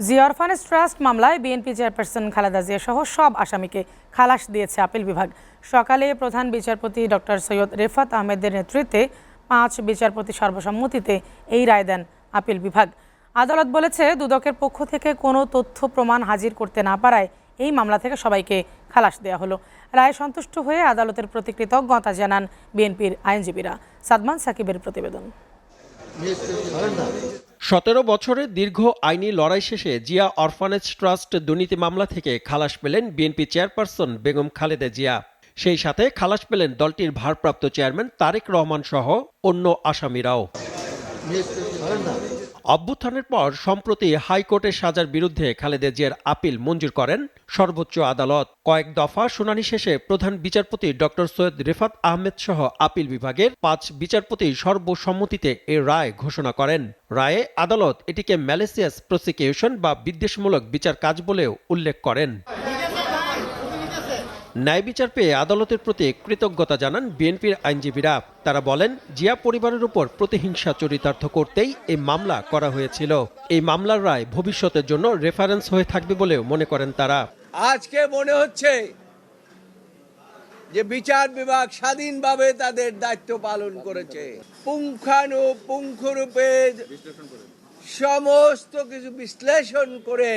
Zia orphanage trust মামলায় BNP chairperson Khaleda Zia সহ সব আসামিকে খালাস দিয়েছে আপিল বিভাগ। সকালে প্রধান বিচারপতি ডক্টর সৈয়দ রেফাত আহমেদের নেতৃত্বে 5 বিচারপতি সর্বসম্মতিতে এই রায় দেন আপিল বিভাগ। আদালত বলেছে, দুদকের পক্ষ থেকে কোনো তথ্য প্রমাণ হাজির করতে না পারায় এই মামলা থেকে সবাইকে খালাস দেওয়া হলো। রায়ে সন্তুষ্ট হয়ে আদালতের প্রতি কৃতজ্ঞতা জানান বিএনপির আইনজীবীরা। সাদমান সাকিবের প্রতিবেদন। 17 বছরের দীর্ঘ আইনি লড়াই শেষে জিয়া অরফানেজ ট্রাস্ট দুর্নীতি মামলা থেকে খালাস পেলেন বিএনপি চেয়ারপারসন বেগম খালেদা জিয়া। সেই সাথে খালাস পেলেন দলটির ভারপ্রাপ্ত চেয়ারম্যান তারেক রহমান সহ অন্য আসামিরাও। অভ্যুত্থানের পর সম্প্রতি হাইকোর্টের সাজার বিরুদ্ধে খালেদা জিয়ার আপিল মঞ্জুর করেন সর্বোচ্চ আদালত। কয়েক দফা শুনানি শেষে প্রধান বিচারপতি ডক্টর সৈয়দ রেফাত আহমেদ সহ আপিল বিভাগের 5 বিচারপতি সর্বসম্মতিতে এ রায় ঘোষণা করেন। রায়ে আদালত এটিকে ম্যালিসিয়াস প্রসিকিউশন বা বিদ্বেষমূলক বিচার কাজ বলেও উল্লেখ করেন। ন্যায় বিচার পেয়ে আদালতের প্রতি কৃতজ্ঞতা জানান বিএনপির আইনজীবীরা। তারা বলেন, জিয়া পরিবারের উপর প্রতিহিংসা চরিতার্থ করতেই এই মামলা করা হয়েছিল। এই মামলার রায় ভবিষ্যতের জন্য রেফারেন্স হয়ে থাকবে বলেও মনে করেন তারা। আজকে মনে হচ্ছে যে বিচার বিভাগ স্বাধীনভাবে তাদের দায়িত্ব পালন করেছে, পুঙ্খানুপুঙ্খরূপে সমস্ত কিছু বিশ্লেষণ করে,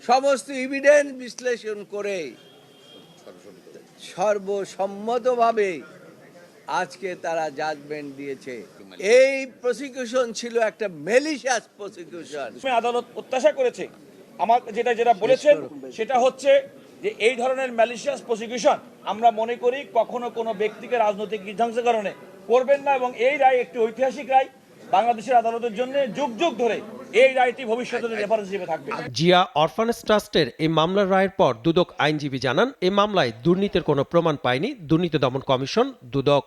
সমস্ত এভিডেন্স বিশ্লেষণ করে সর্বসম্মতভাবে আজকে তারা জাজমেন্ট দিয়েছে। এই প্রসিকিউশন ছিল একটা ম্যালিশিয়াস প্রসিকিউশন। আদালত প্রত্যাশা করেছে, আমার যেটা বলেছেন সেটা হচ্ছে যে এই ধরনের ম্যালিশিয়াস প্রসিকিউশন আমরা মনে করি কখনো কোনো ব্যক্তিকে রাজনৈতিক বিধ্বংসের কারণে করবেন না, এবং এই রায় একটি ঐতিহাসিক রায় বাংলাদেশের আদালতের জন্য। যুগ যুগ ধরে এই রায়টি ভবিষ্যতে রেফারেন্স হিসেবে থাকবে। জিয়া অরফানেজ ট্রাস্টের এই মামলার রায়ের পর দুদক আইনজীবী জানান, এই মামলায় দুর্নীতির কোনো প্রমাণ পায়নি দুর্নীতি দমন কমিশন দুদক।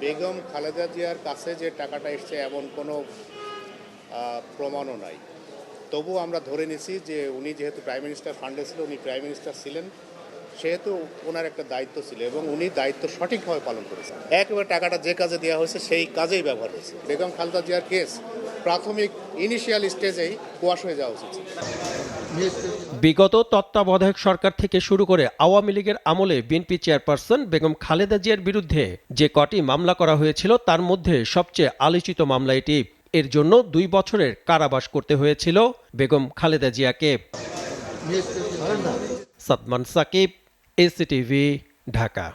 বেগম খালেদা জিয়ার কাছে যে টাকাটা এসছে এমন কোনো প্রমাণও নাই। তবু আমরা ধরে নিছি যে উনি যেহেতু প্রাইম মিনিস্টার ফান্ডে ছিল, উনি প্রাইম মিনিস্টার ছিলেন, সেহেতু ওনার একটা দায়িত্ব ছিল এবং উনি দায়িত্ব সঠিকভাবে পালন করেছেন। একেবারে টাকাটা যে কাজে দেওয়া হয়েছে সেই কাজেই ব্যবহার হয়েছে। বেগম খালেদা জিয়ার কেস প্রাথমিক ইনিশিয়াল স্টেজেই কোয়াশ হয়ে যাওয়া উচিত। বিগত তত্ত্বাবধায়ক সরকার থেকে শুরু করে আওয়ামী লীগের আমলে বিএনপি চেয়ারপারসন বেগম খালেদা জিয়ার বিরুদ্ধে যে কটি মামলা করা হয়েছিল তার মধ্যে সবচেয়ে আলোচিত মামলা এটি। এর জন্য 2 বছরের কারাবাস করতে হয়েছিল বেগম খালেদা জিয়াকে। সাদমান সাকিব, এসিটিভি, ঢাকা।